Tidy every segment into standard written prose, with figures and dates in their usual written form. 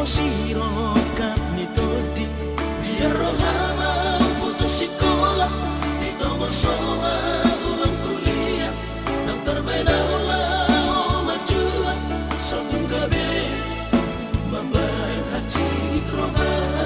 siro kami todi biar rohama putus sekolah ditomo soma uang kuliah nang terbeda ulah majua satu gabe membayar haji rohama.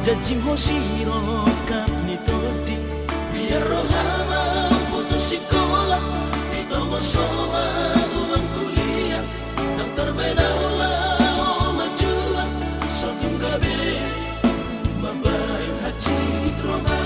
Jajing siro kami todi biar rohama putus sekolah ditomo soma uang kuliah nang terbeda ulah majua satu gabe membayar haji rohama.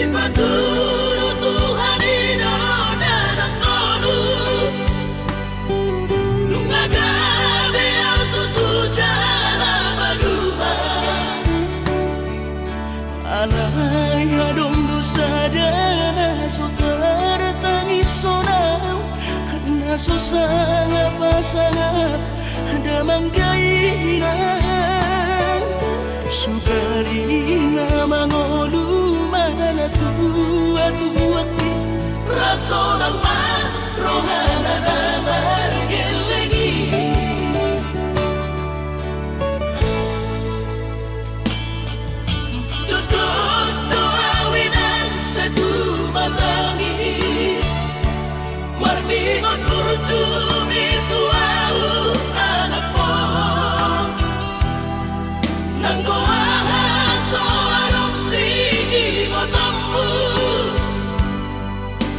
ipaturo Tuhan ino dalang kono nung agabi ang tutuja na maduma alay adong dosa dana sotar tangis sonaw nasusangap pasangap damang gairang sugari na mangoluman na tuwa-tuwak di raso ng marohana na margelengi Tutut doawinan sa tumatangis Warningot kurjumi tuau anak mo Nang goahan so anong sige ngotamu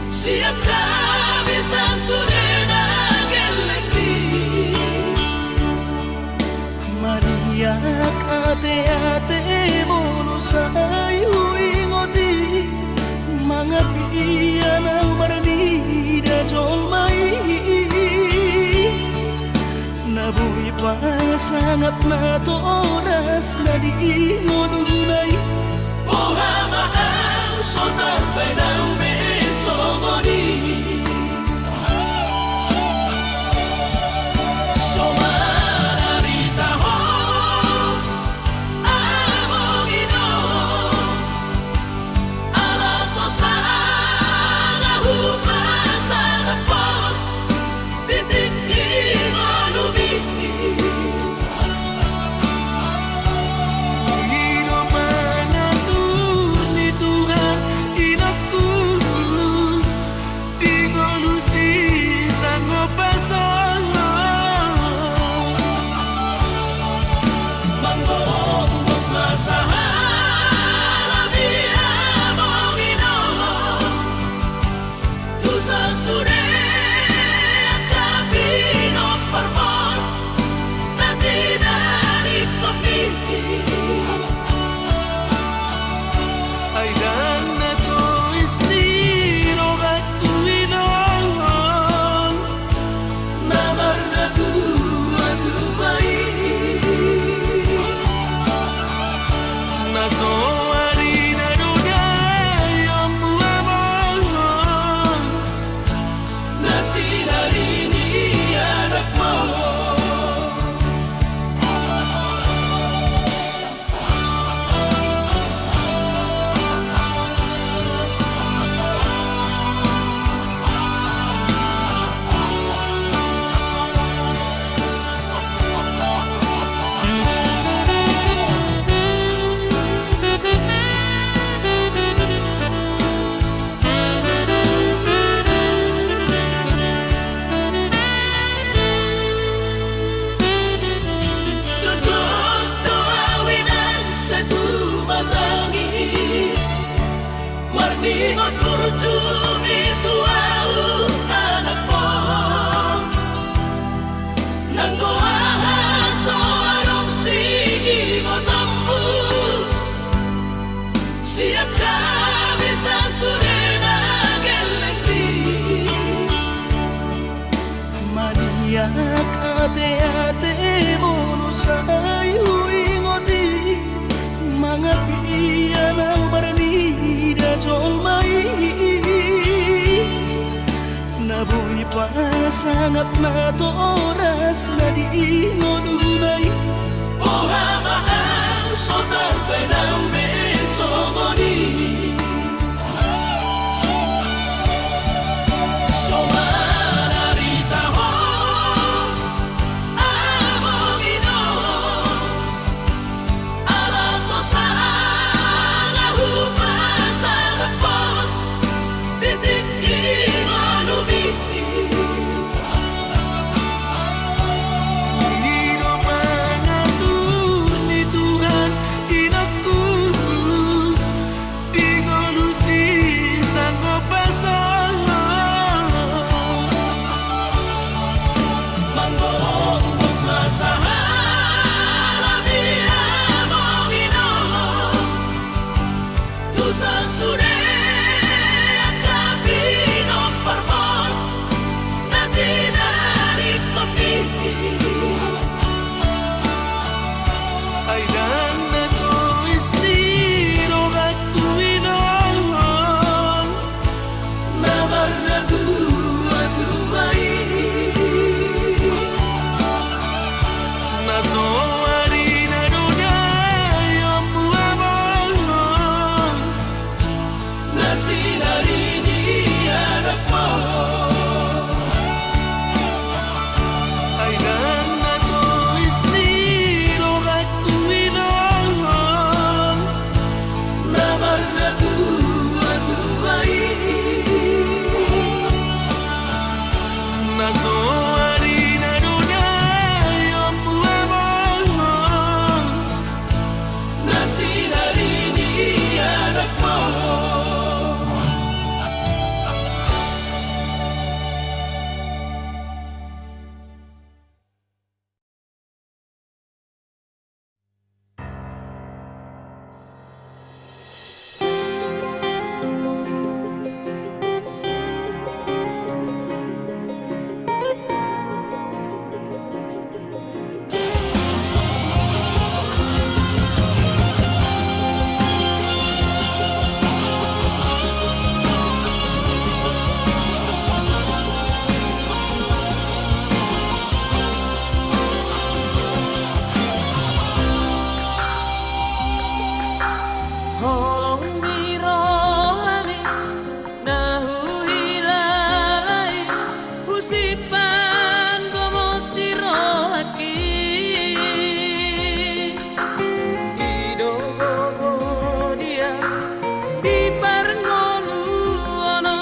Siap kami sa surena gelengli Mariak ate-ate mo say huingoti Mga piyan ang maranida jong may Nabuhi pa sangat na to oras na di mo dunay Buhama ang sotarbay ng beso mo ni So mararita ho among ino Alaso sa nga humasa na po Bitin mo lumiti Tungino mga tuni Tuhan inaku Di ngolusi sango pasolo Manggong masahala biya mong ino Tu sa sure Kapino parmon Na tinanip kami Ay dan na to istiro at uwinon Namar na tuwa-tuway Naso harina dunay ang buwamon Na sinarini anak mo Tutut doawinan sa tumatangis Warningot kurjumi tuau anak mo Nang goahan so anong sige ngotamu Siap kami sa surena gelengli Mariak ate-ate mo say huingoti Mga piyan ang maranida jong may Nabuhi pa sangat na to oras na di mo dunay Buhama ang sotarbay ng beso mo ni So mararita ho among ino Alaso sa nga humasa na po Bitin mo lumiti Tungino mga tuni Tuhan inaku Holong miro ami nahu hilalai usipan gomos dirohaki didogo dia di parngolu ono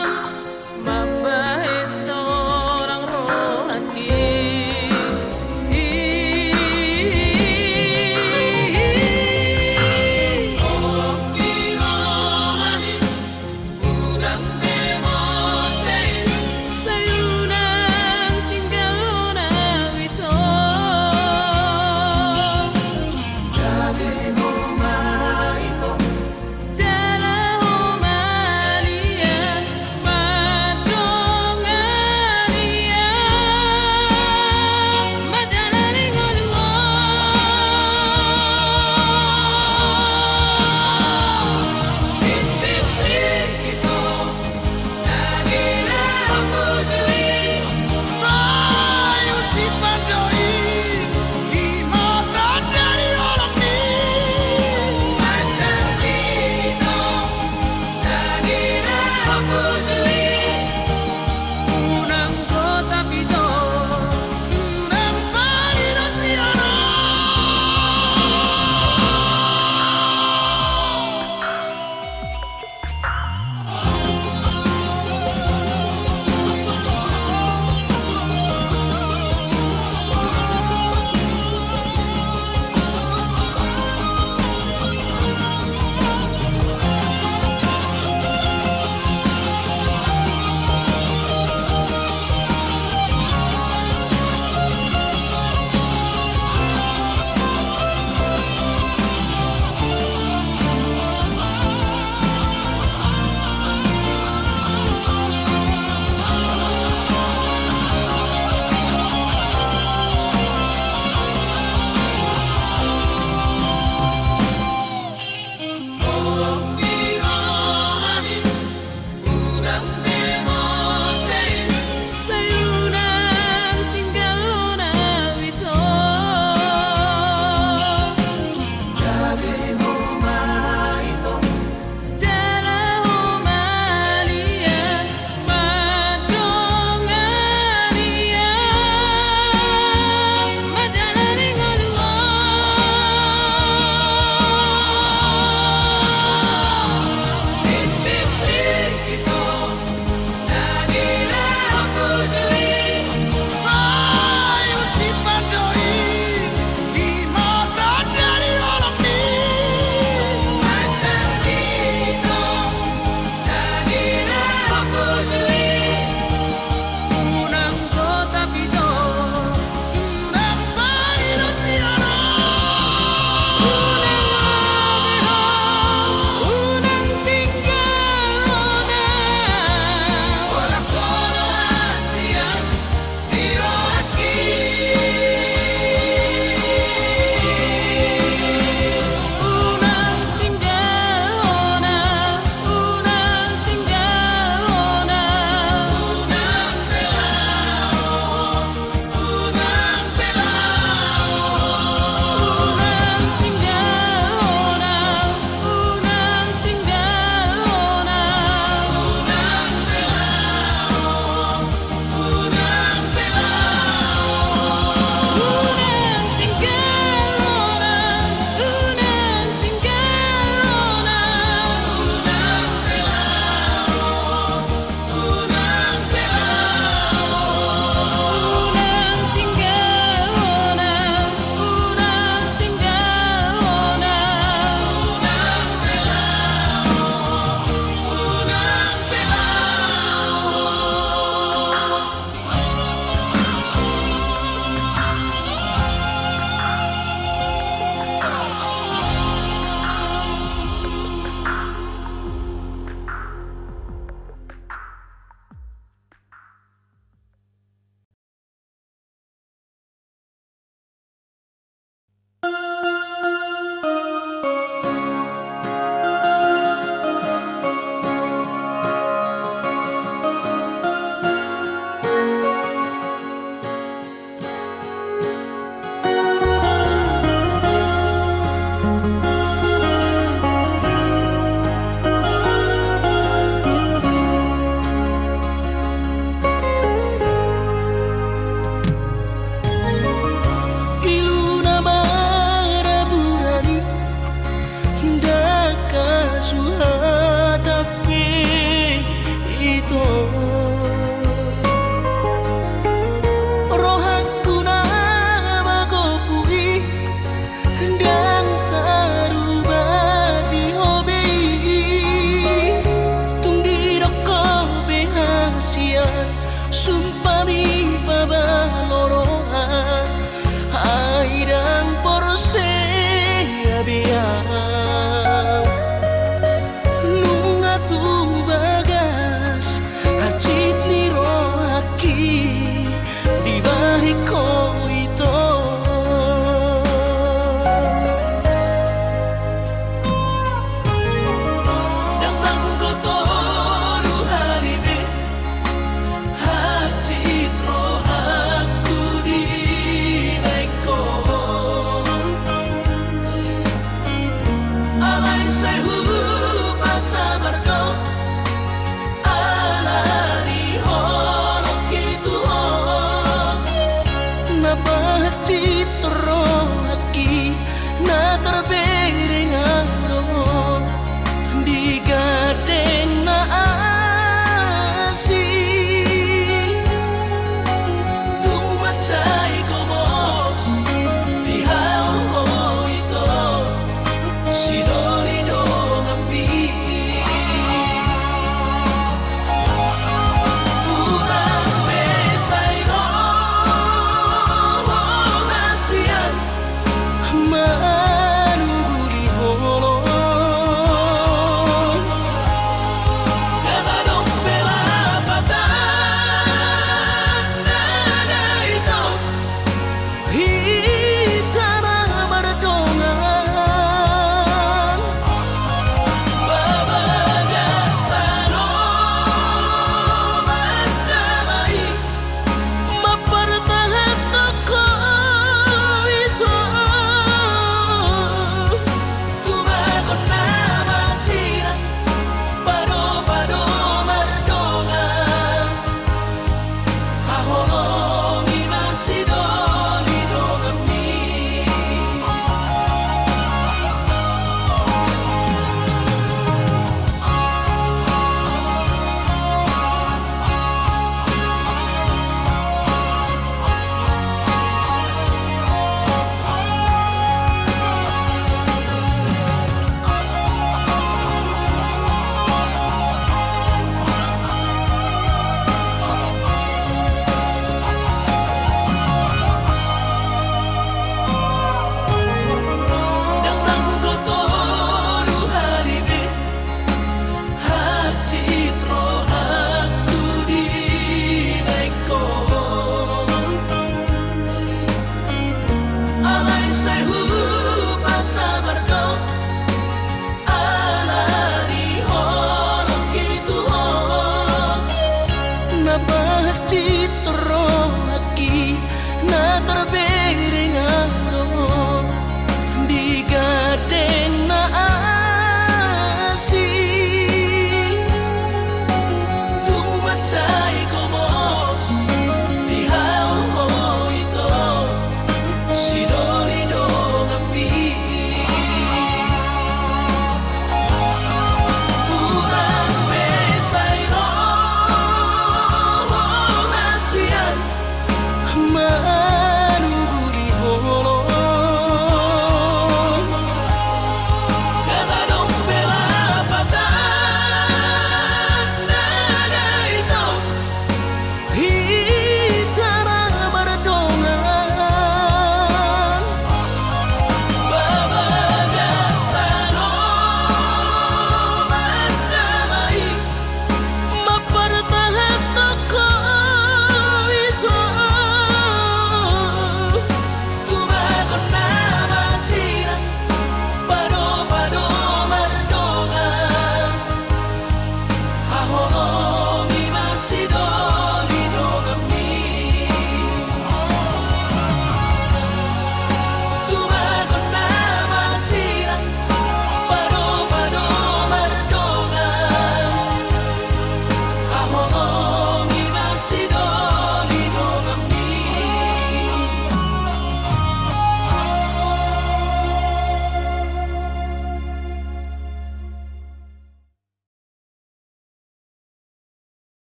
mambahit seorang rohaki. Holong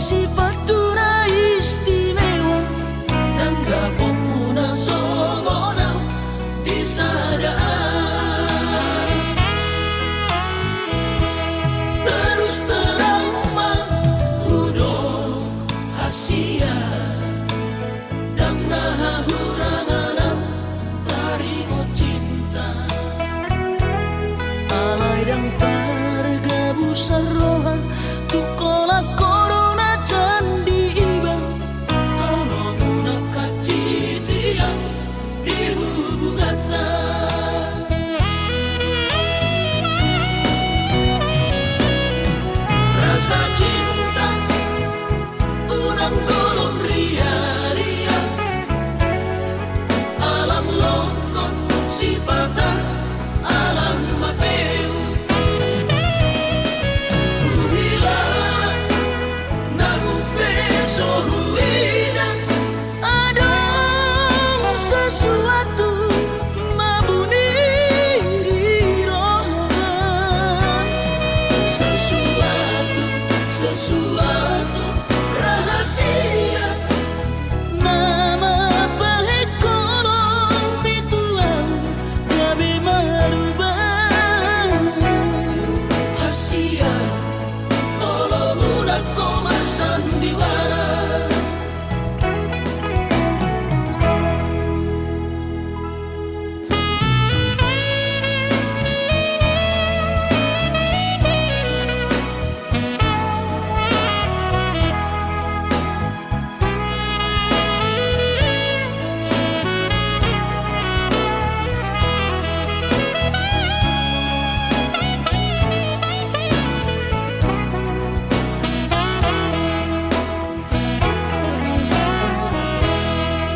sifat tuna istimewa dan gak puna songonang disadaan. Terus terang mah hudok hasia dan nah huranganam tarimo cinta alai dan targabu sarohan tukolak corona candi ibang tolong una kacitiang di bubungata. Rasa cinta unang golong ria-ria alam longkon sipata alam mapeu uhilang nangu beso ruidan ada sesuatu mabuniri rohan sesuatu rahasia nama baik kolong bituang gabe marubah hasia tolong udah koma sandiwara.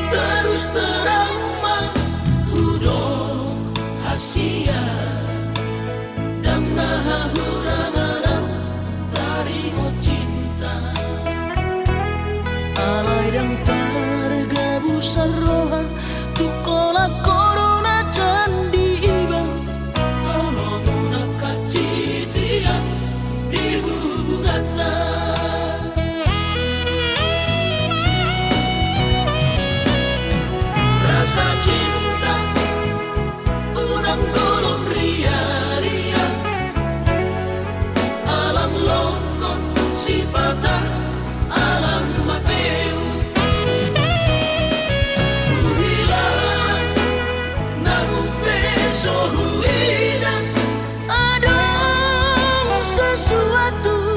Terus terang mah hudok hasia dan nah huranganam tarimo cinta alai dan targabu saroha tukolak corona candi ibang tolong una kacitiang di bubungata. Rasa cinta unang golong ria-ria alam longkon sipata alam mapeu uhilang nangu beso ruidan ada sesuatu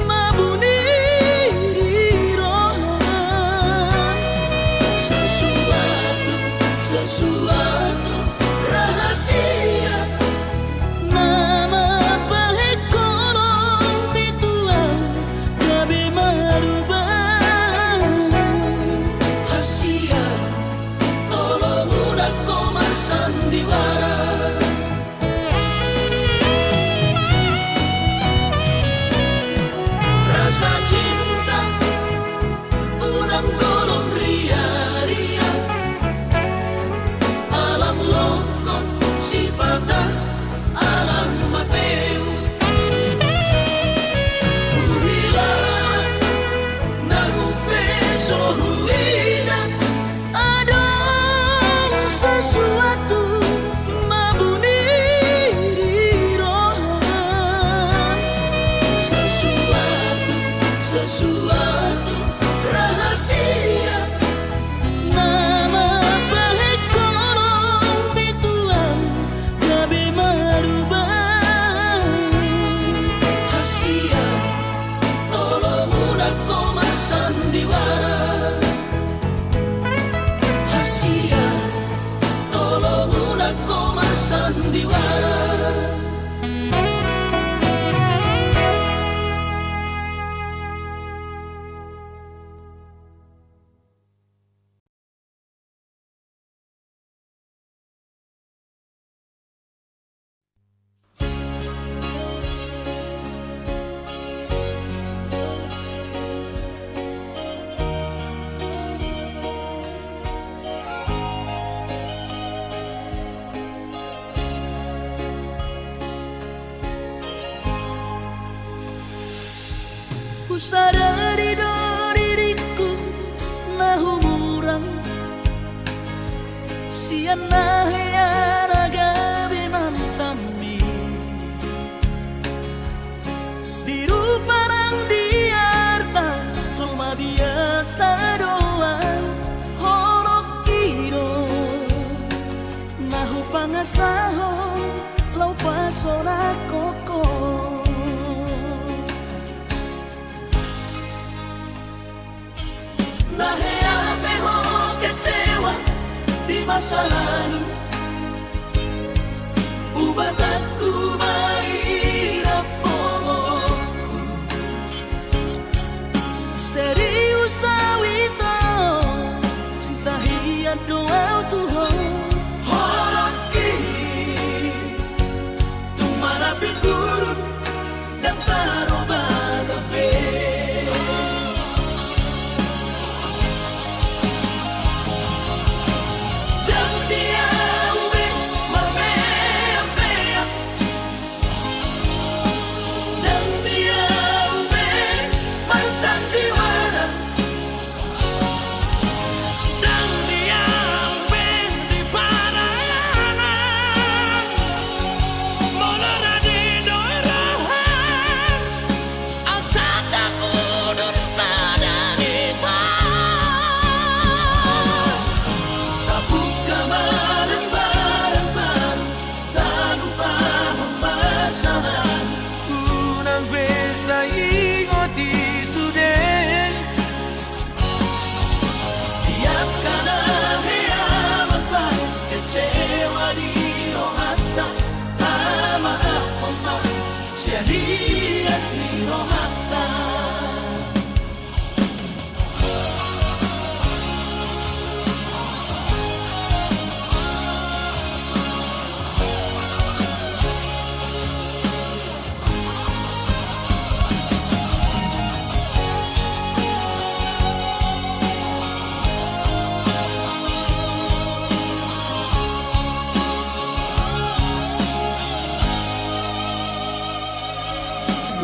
mabuniri rohan sesuatu rahasia nama baik kolong bituang gabe marubah hasia tolong udah koma sandiwara. Rasa cinta unang golong ria-ria alam longkon sipata alam mapeu uhilang nangu beso ruidan ada sesuatu mabuniri rohan sesuatu rahasia nama baik kolong bituang gabe marubah hasia tolong udah koma sandiwara hasia tolong udah koma sandiwara. Ku sadari siana raga binantami biru parang diarta cuma biasa doang horok kiro nahu pangasahon lau pasora koko nahe ape ho kecewa di masa lalu ubat aku mahirap poloku serius awito cinta hiat doa Tuhan horaki tumarapi buruk dan taroba kafe Dias ni rohata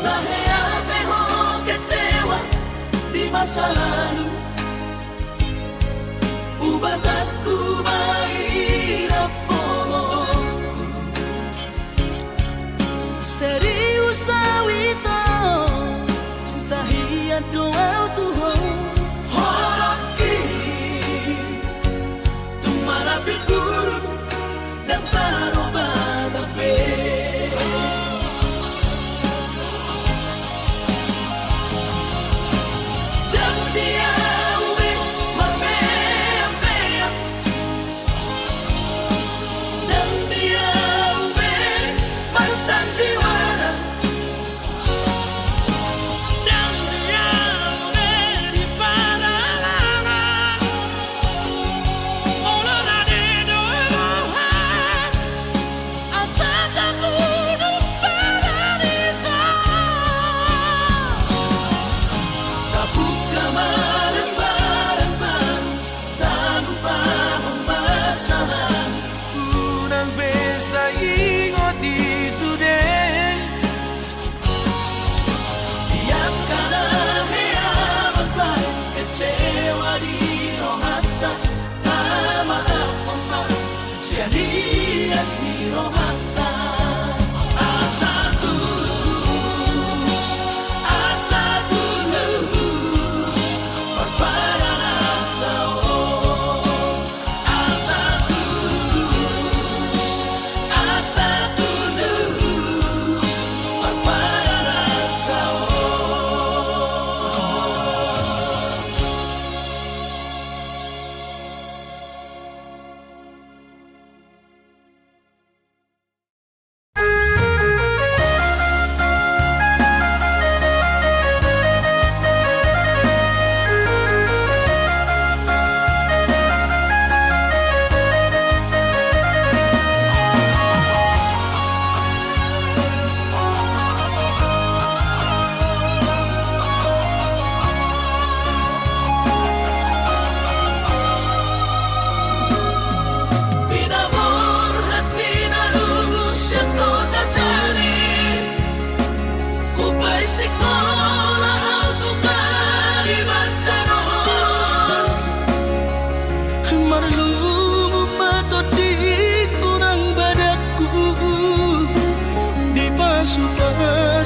nahe ape ho kecewa di masa lalu ubat aku mahirap poloku serius awito cinta hiat doa Tuhan horaki tumarapi buruk dan taroba kafe Dias ni rohata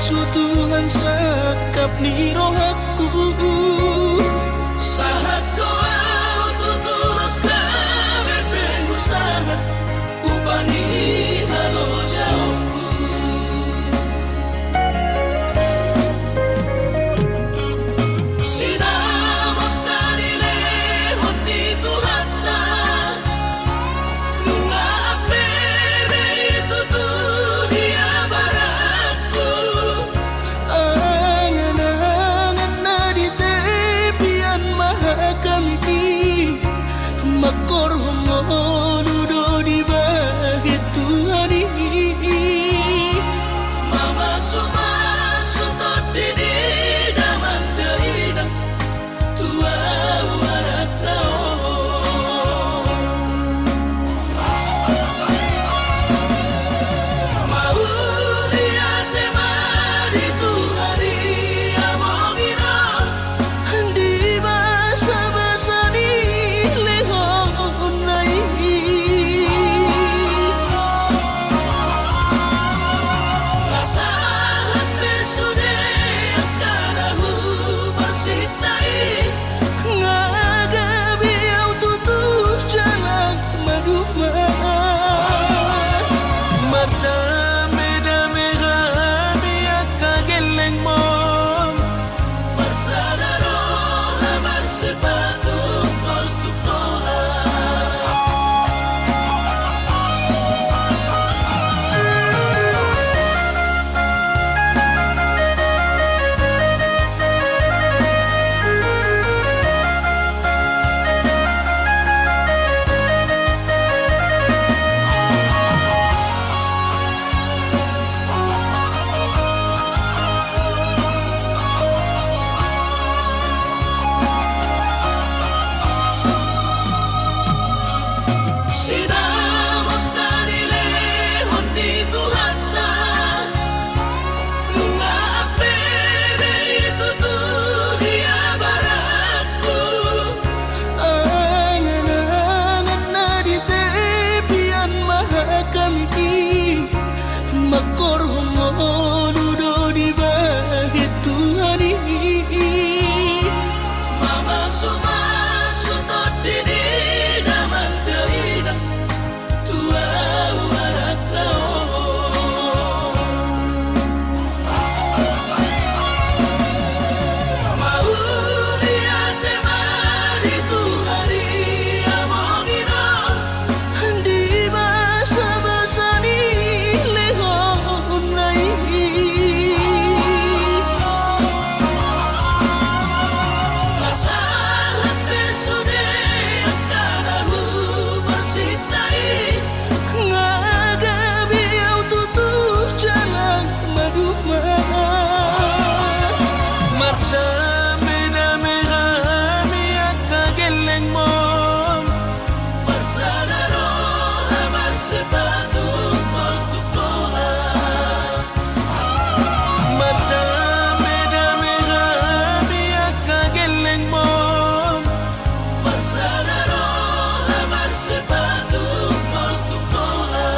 su Tuhan sakap ni rohaku sahat doa tutulus kami pengusaha upani halo jawabku sinamak dari lehon di Tuhata nunga apebe itu dunia barakku angan-angan na di tepian mahakami makor hongo dudo di bahit Tuhan ini mama suma sutot dini damang deina tua warak naon mau lihat temari Tuhari amongina di basa-basa ni lehon nai lasahan besude akarahu basitai ngagabi au tutup jalan maduma madame-dame kami akageleng mon bersadaro hamar sepatu tol tukola sinamak dari lehon di Tuhata nunga apebe itu dunia barakku angan-angan na di tepian mahakami makor hongo dudo di bahit Tuhan ini mama suma sutot dini damang deina tua warak naon mau lihat temari Tuhari amongina di basa-basa ni lehon nai lasahan besude akarahu basitai ngagabi au tutup jalan maduma mardame-dame kami akageleng mon bersadaro hamar sepatu tol tukola madame-dame kami akageleng mon bersadaro hamar sepatu tol tukola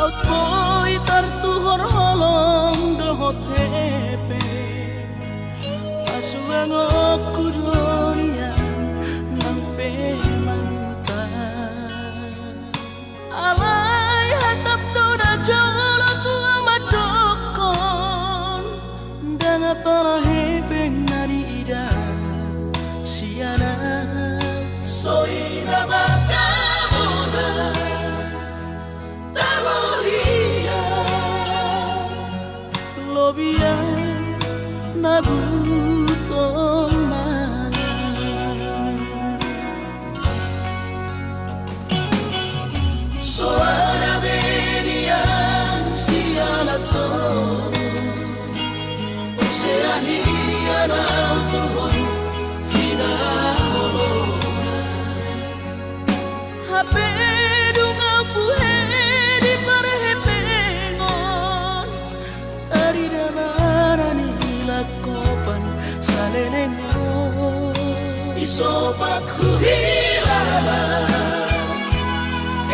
Out boy tartuhor holong dohot hepe pasuang aku donian nampe mangutan alai hatap dona jolo tua madokon dan apa hepe nari ida siana soina makamuda Lobia nabuto hape dunga puhe di parhepengon tari damana ni lakopan salenengon isopak huhilala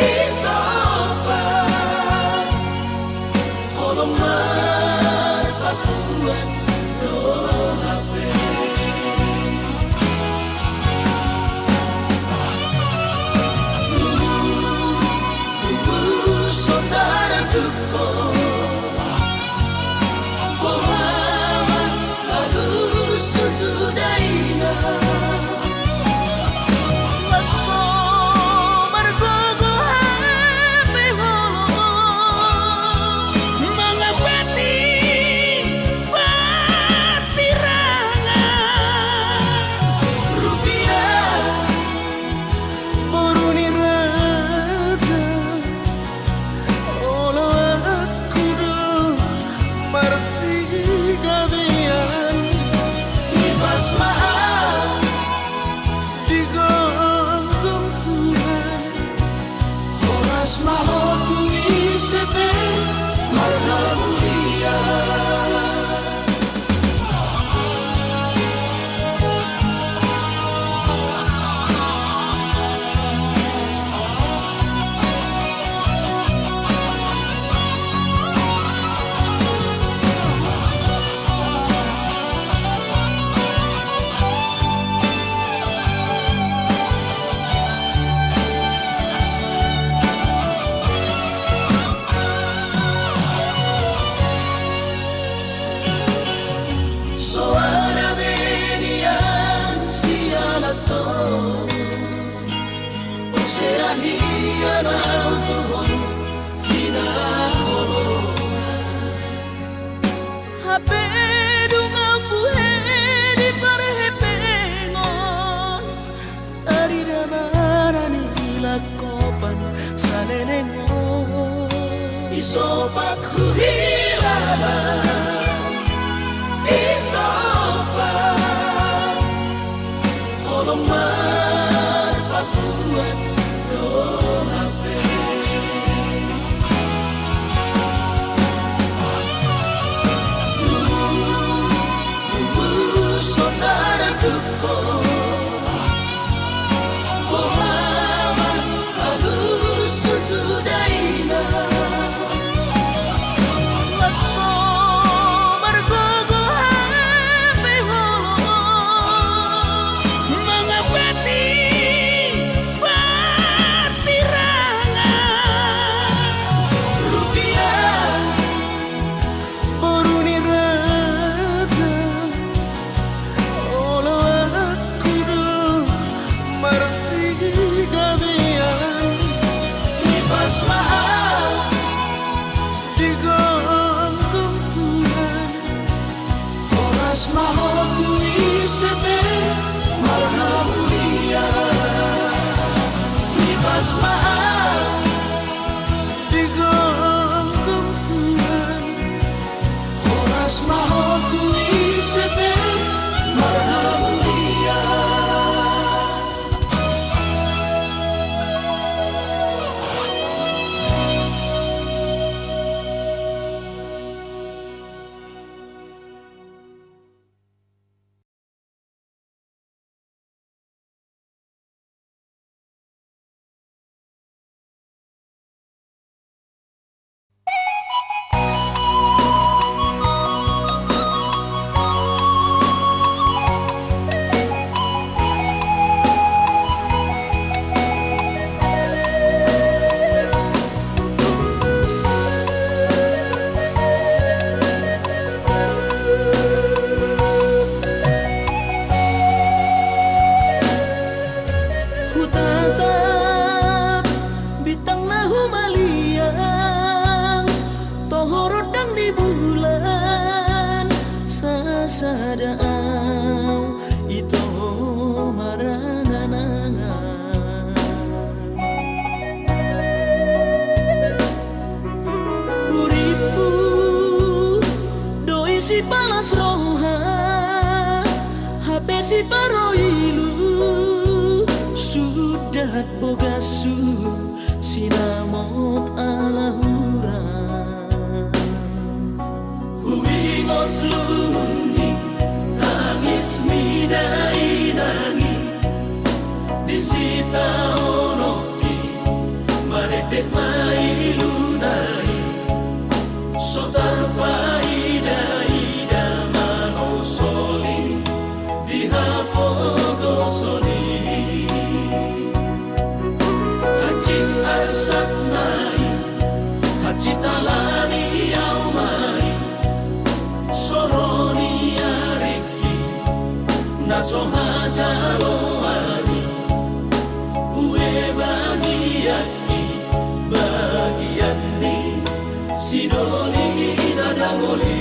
isopak holomar papuan do hape saudara duko Bohama halus sutudaina Laso margogo hape holo mangapati persirangan rupiah Boruni raja olo aku do marsi gabian ibas maaf digonggong Tuhan horas maho tui sepe marga mulia Suara benian sialato Osea hiana utuhon hina holo Hape dunga puhe di parhepengon tari damana ni lakopan salenengon isopak huhilala isopak holomar papuan do hape lubu saudara duko Bohama halus sutudaina Laso margogo hape holo mangapati persirangan rupiah Boruni raja olo aku do marsi gabian ibas maaf digonggong Tuhan horas maho tui sepe marga mulia ibas maaf digonggong Tuhan horas maho tui sepe marga mulia si palas roha HP si paroilu sudah sudah bogasu sinamot alahura huingot lumuni tangis midai nangi disita onoki maredek mailunai sotar paida mano soli dihapogo soli hacit arsat mai hacit alani au mai soroni ariki naso hajalo ani ue bagiaki bagian ni sidoni nadangoli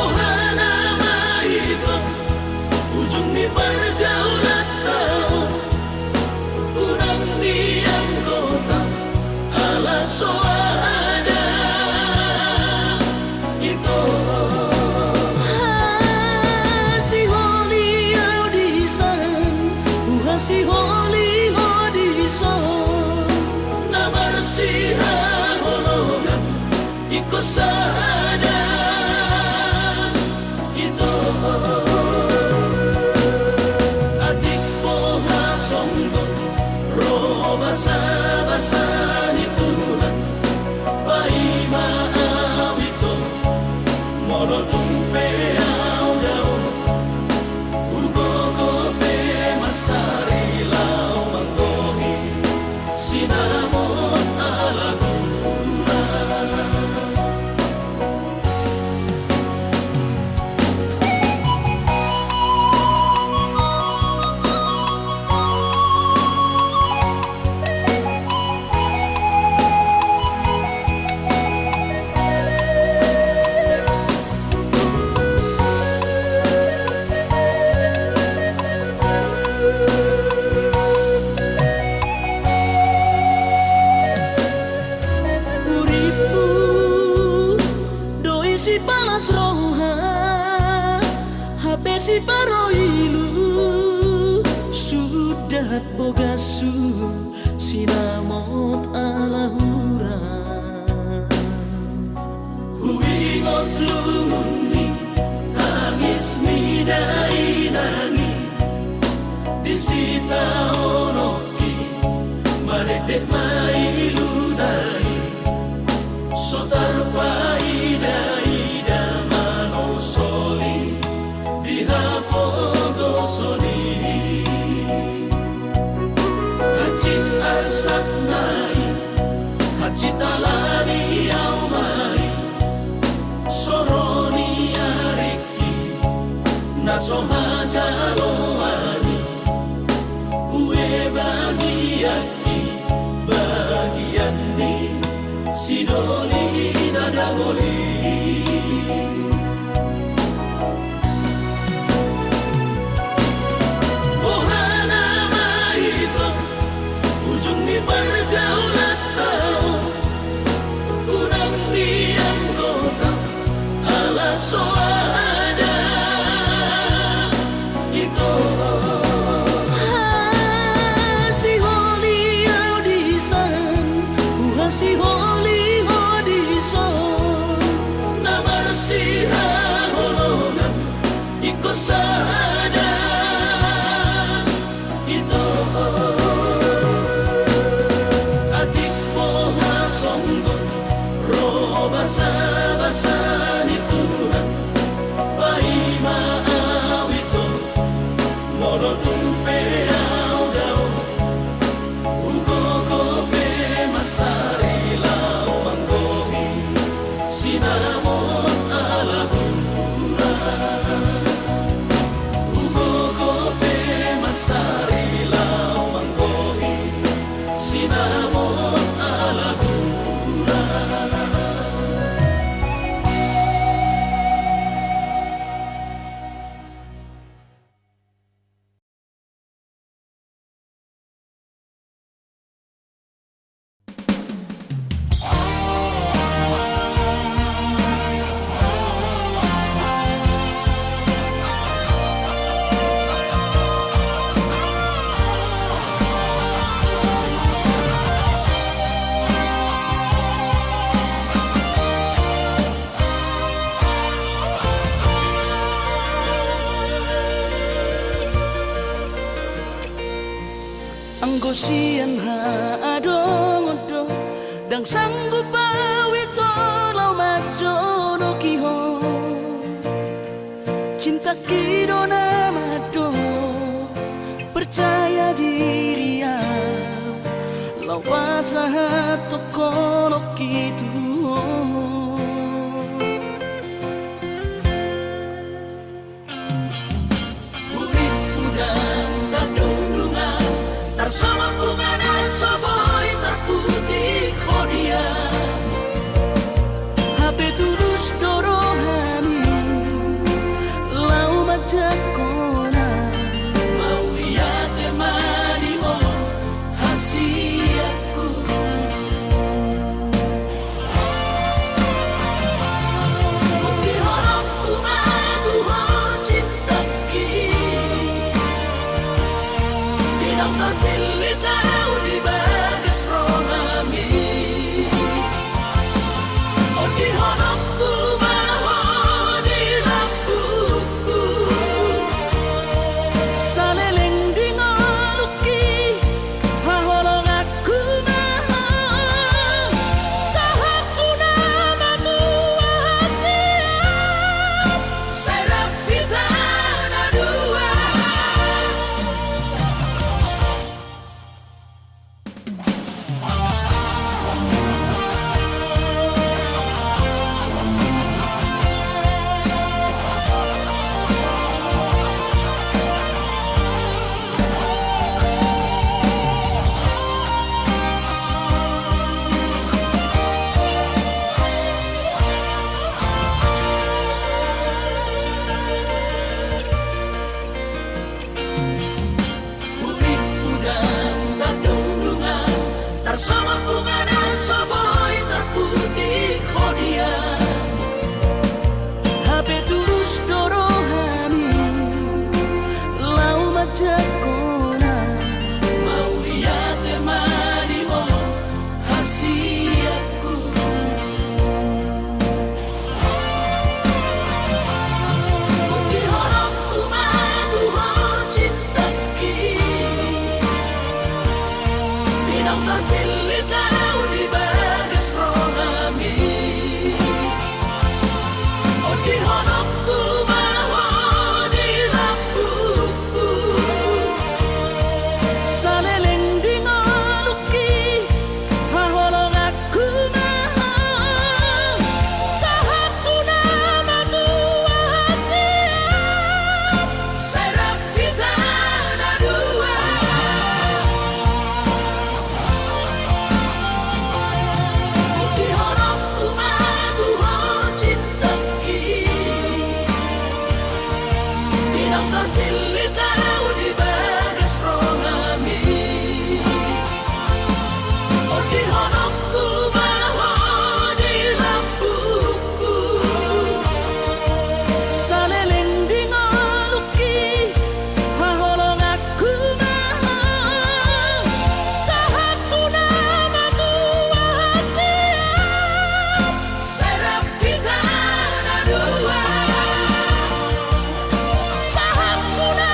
ohana maito ujung ni pergaulan tau udang diam kota ala soada itu si holi audisan si holi na bersihah golongan ikut sada itu adik poha songgot roh basa ni Tuhan pai maaf itu mono tumpe au dau ugo gope masari lau manggohi sinamot alahura si palas roha habe si paroilu sudah bogasu sinamot alahura huingot lumuni tangis midai nangi disita onoki maredek mailunai sotar paida mano soli dihapogo soli hacit arsat nai hacit alani au mai soroni ariki naso hajalo ani ue bagiaki bagian ni sidoni nadangoli ohana maito ujung ni pergaulan tau udang diam kota ala soada itu si holi audisan si holi na bersihah golongan ikut sada itu adik poha songgot roh basa ni Tuhan pai maaf itu mono tumpe au dau ugo gope masari lau manggohi sinamot alahura Anggo sian ha adong-odong dang sanggup bawi kalau majono kiho cinta kidona mado percaya diri ya lawas toko kitu urip udang tadulungan tarsama bunga soboy terputih kodia HP tulus dorohani lau majakona mau lihat temani mo hasiaku bukti horok tumadu ho cinta ki dinang terpilih tahu di bagas rohami oh di horok tumaho di lampuku saleleng di ngaluki haholong aku naha sahatu nama tua hasian serap kita dua. Urip udang tadulungan tarsama bunga soboy terputih kodia HP tulus dorohani lau majakona mau lihat temani mo hasiaku bukti horok tumadu ho cinta ki dinang terpilih tahu di bagas rohami oh di horok tumaho di lampuku saleleng di ngaluki haholong aku naha sahatu nama tua hasian serap kita dua. Bukti horok tumadu ho cinta ki dinang terpilih tahu di bagas rohami oh di horok tumaho di lampuku saleleng di ngaluki haholong aku naha sahatu nama tua hasian serap kita dua sahatu nama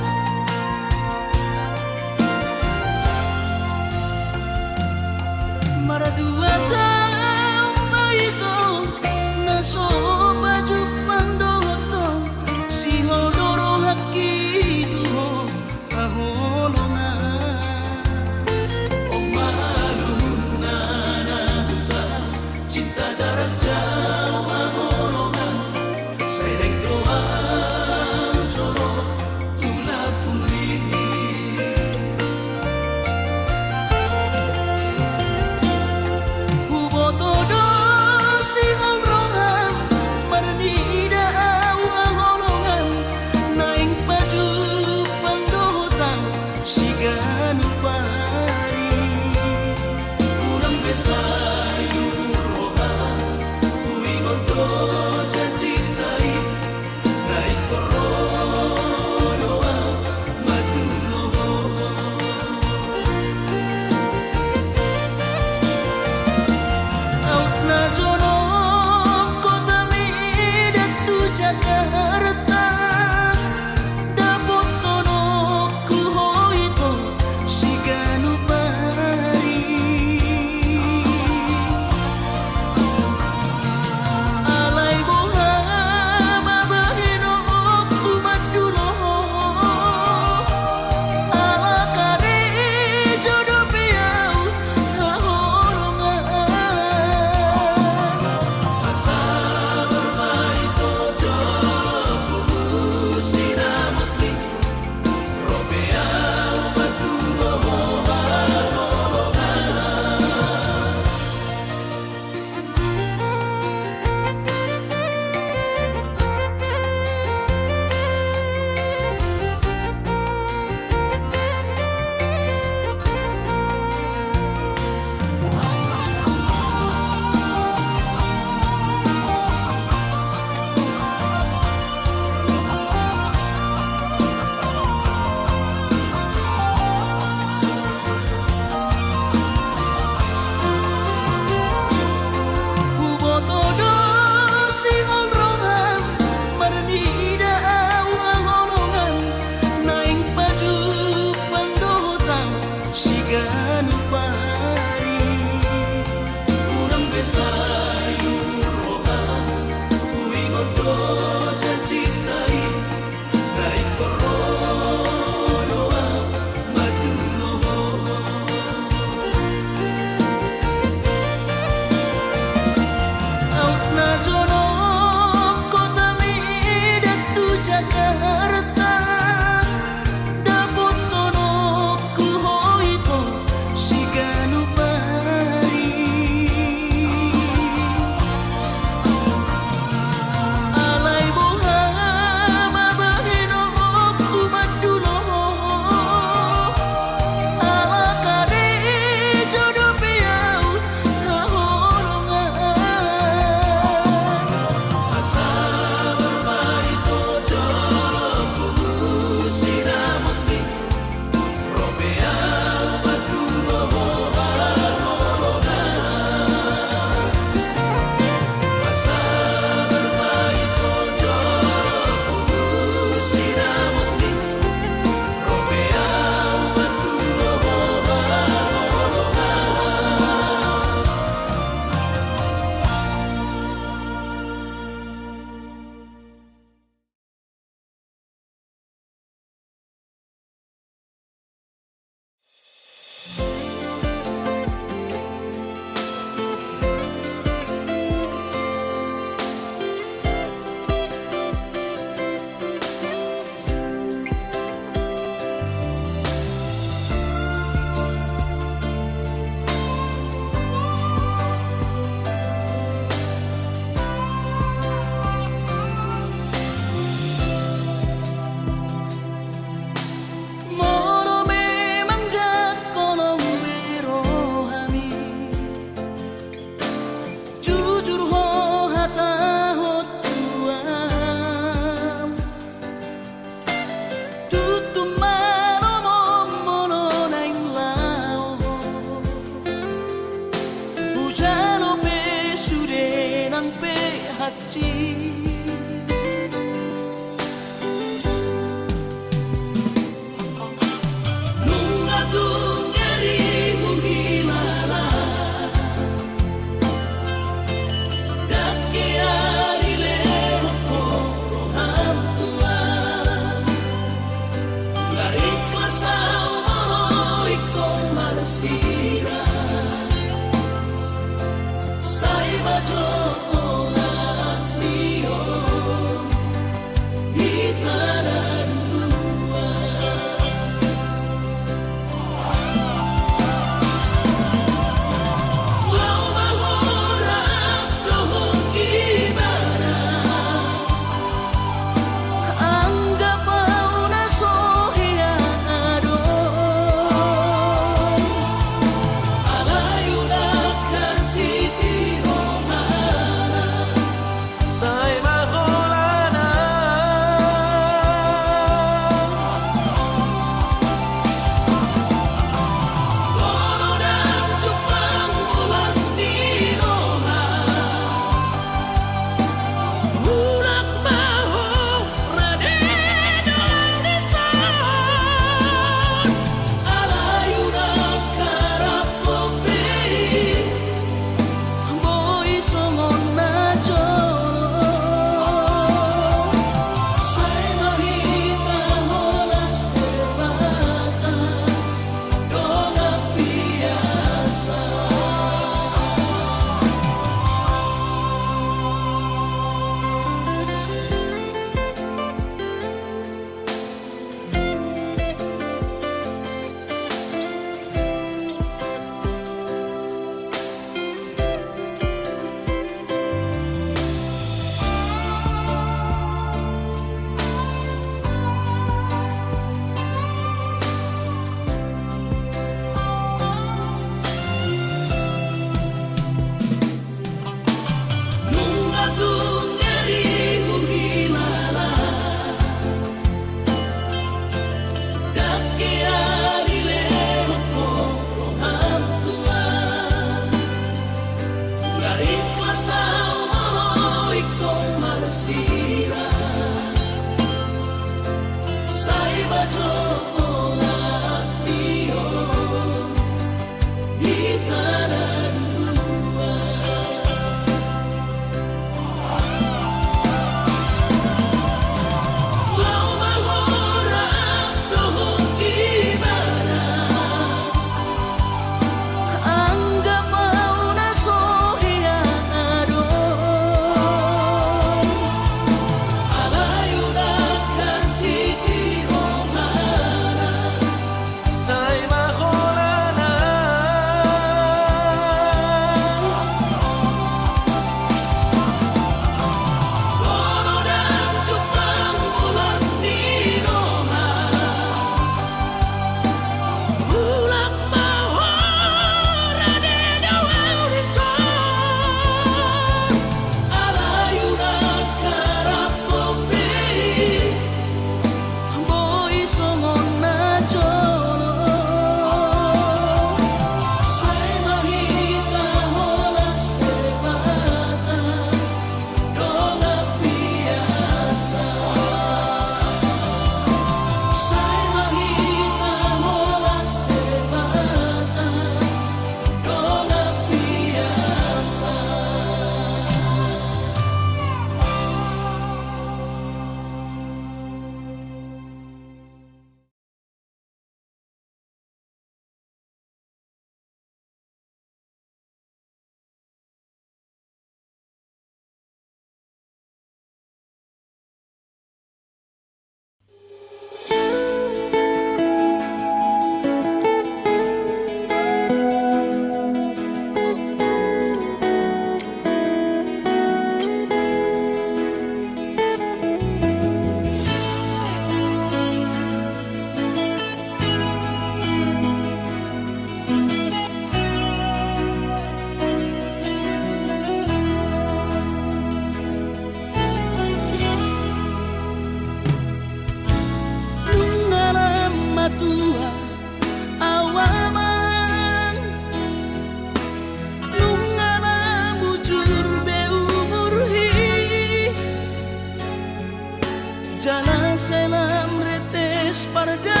masalam retes parda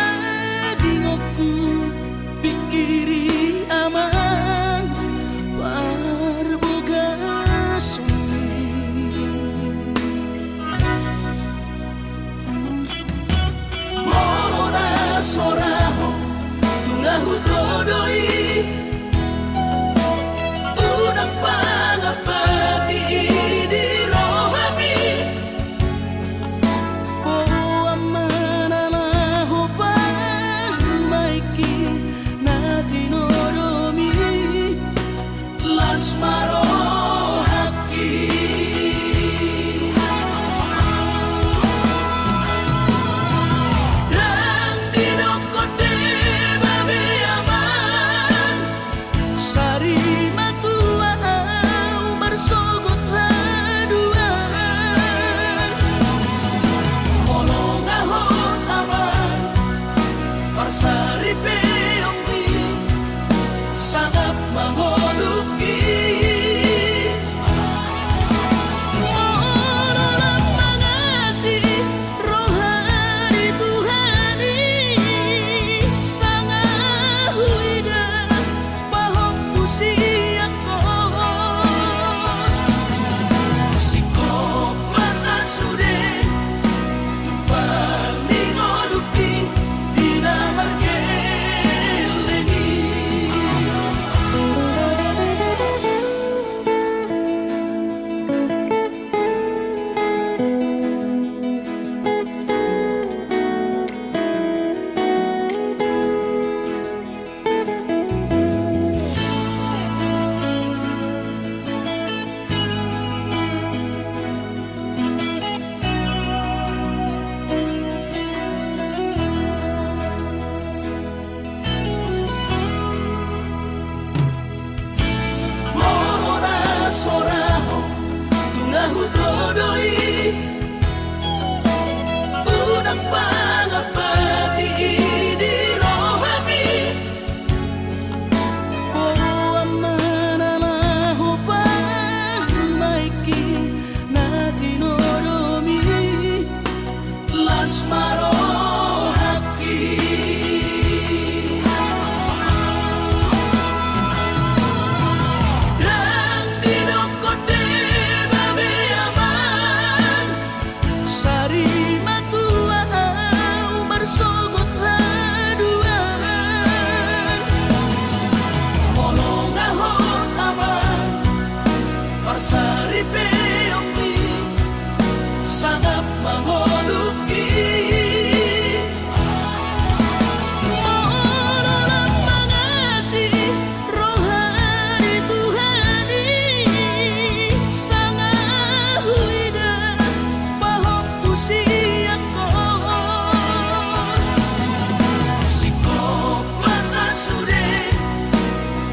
dingoku pikiri aman parboga sumi morona soraho tulahu todoi unang pangapati di rohami o amana na hopang maiki na tinoromi las maro haki dan dinokote babe aman sari matua umar sogot haduan molong ahot aman parsari peongwi sangat mangoluki mololang mangasi rohani Tuhani sangat huida pahok usiako sikop masa sude tupang ningoluki dinamargeleni morona soraho tulahu todoi unang pangapati di rohami o amana na hopang maiki na tinoromi las maro haki dan dinokote babe aman sari matua umar sogot haduan molong ahot aman parsari peongwi sangat mangoluki mololang mangasi rohani Tuhani sangat huida pahok usiako sikop masa sude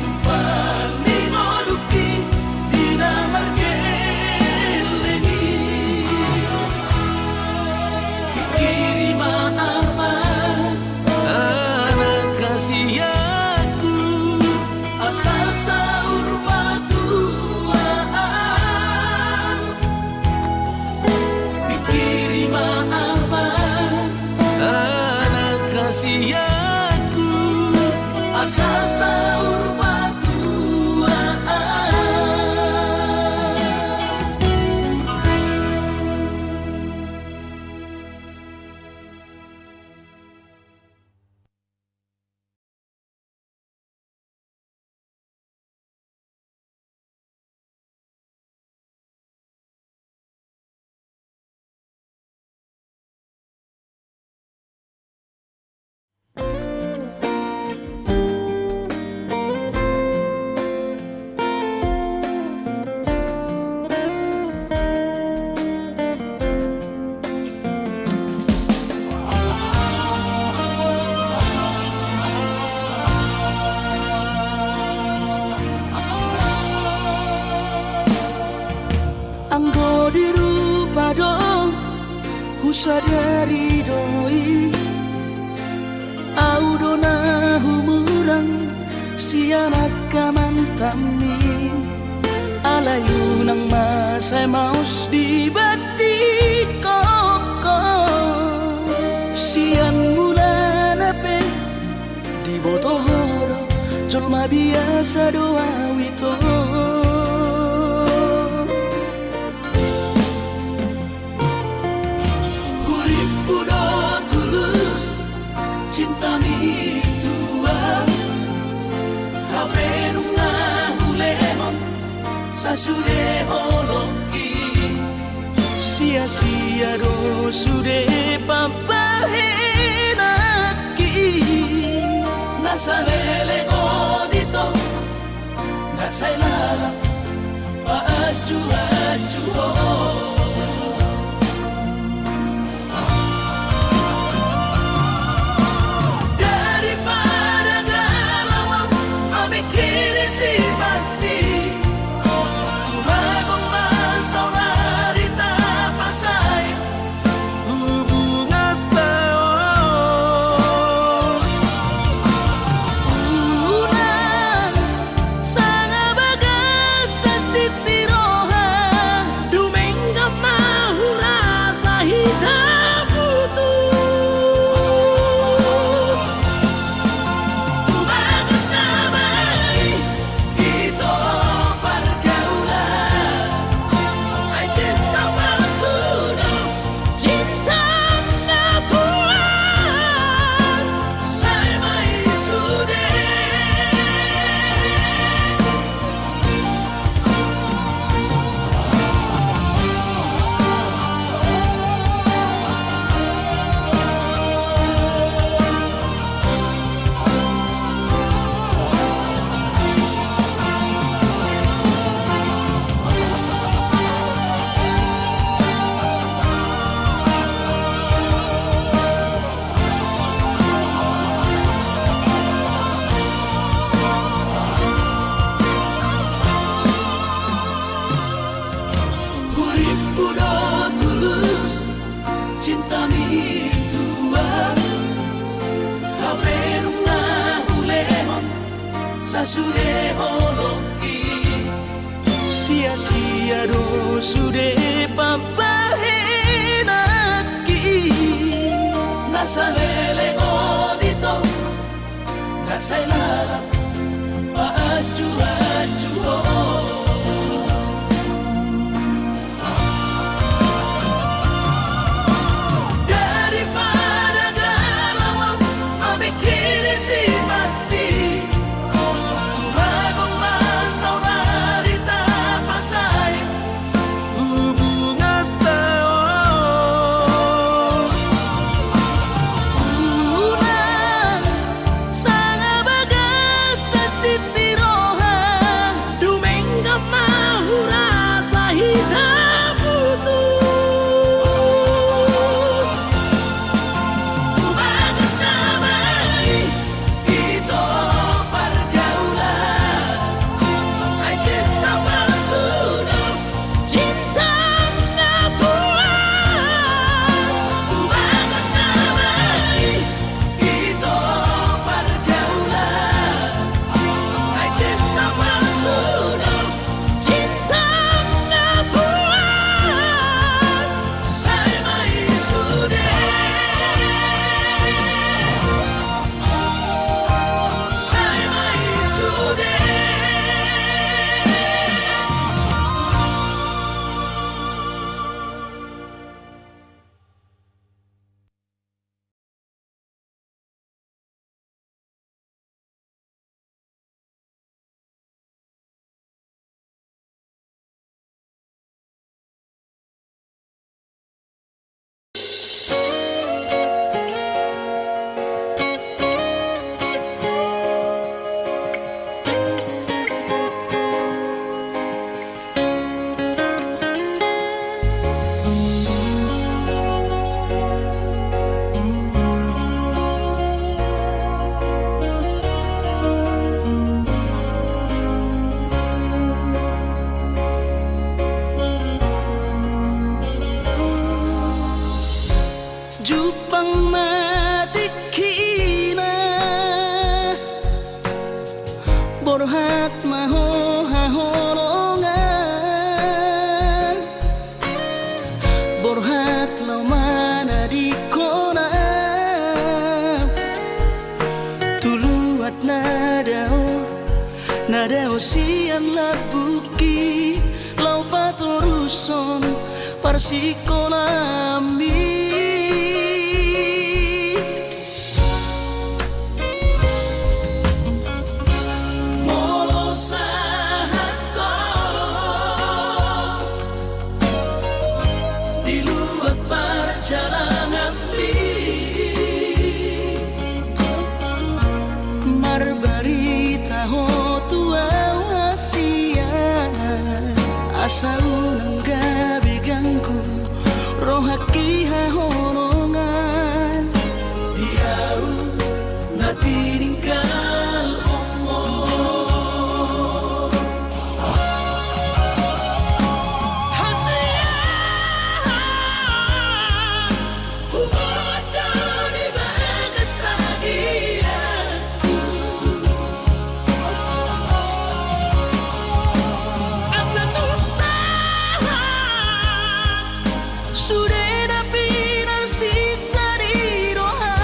tupang ningoluki dinamargeleni pikiri maaman anak kasihku asal saur matuaan pikiri maaman anak kasihku asal saur matuaan. Anggo dirupa dong husadari doi audona humurang sianak kamantami alayu nang masay maus di badi kokon cuma biasa doa wito. Urip udah tulus, cinta mi tua, hape nunga hulemon, sasude holoki, sia-sia do sude pampahenaki, nasa lele odito, nasa ilala, paaju-aju oh. Si mati tumagong masaw narita pasay hubungan tao unang sanga bagas sa citiroha dumengga mahura sa hidup putus tumagat na may ito pergaulan ay cinta palsu cinta natural saya may sude urip udah tulus cinta mi tua hape nunga hulemon sasude holoki sia-sia do sude pampahenaki nasa lele odito nasa ilala paaju-aju oh. Daripada galau memikiri si mati tumagong masaw narita pasay hubungan tao unang sanga bagas sa citiroha dumengga mahura sa hidup putus tumagat na may ito pergaulan ay cinta palsu cinta natural tumagat na may ito pergaulan ay cinta palsu cinta natural saya may sude saya may sude Jupang matikina borhat maho hahonongan borhat laumana di kona tuluat na dao Sada osian labuki lau patoruson parsikolami molo sahato di luar perjalanan marbarita ho tua asia asa unang gabi ganggu rohaki hahonongan diau na tininggal omo hasia ugoda di bagas lagi Sureda pinar sita di rohan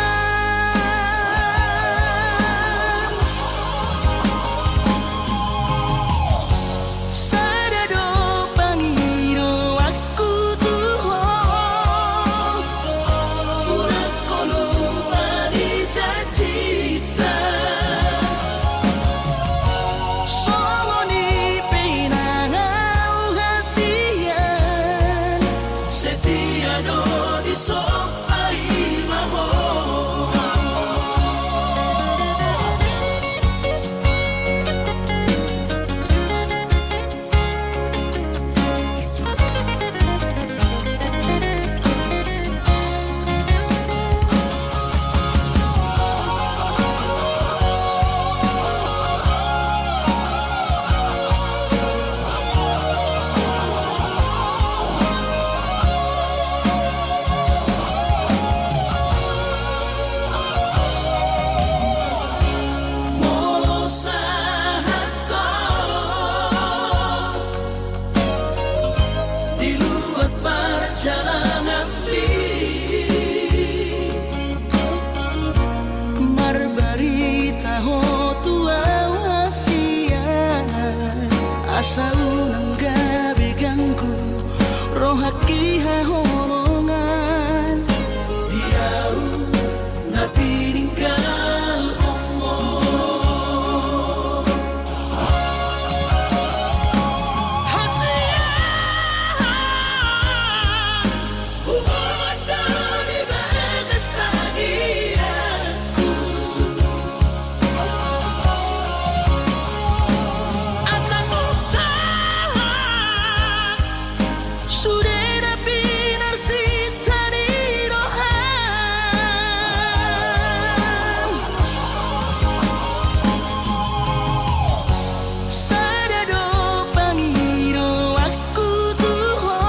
Sadado pangiro aku tuho Udah ko lupa di cacita Solo ni pinangau hasian Setiado di sopai maho Asa unang gabi ganggu rohaki hahonongan diau na tininggal omo hasia ugoda di bagas lagi aku Sureda pinar sita di rohan Sadado pangiro aku tuho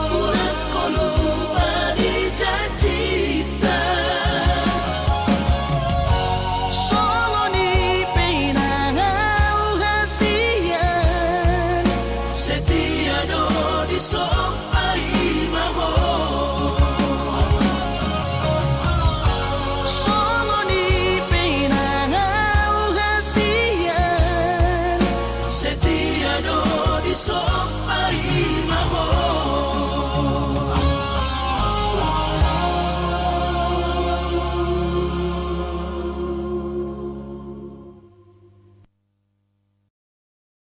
Udah ko lupa di cacita Solo ni pinangau hasian Setiado di sopai maho Solo ni pinangau hasian Setiado di sopai maho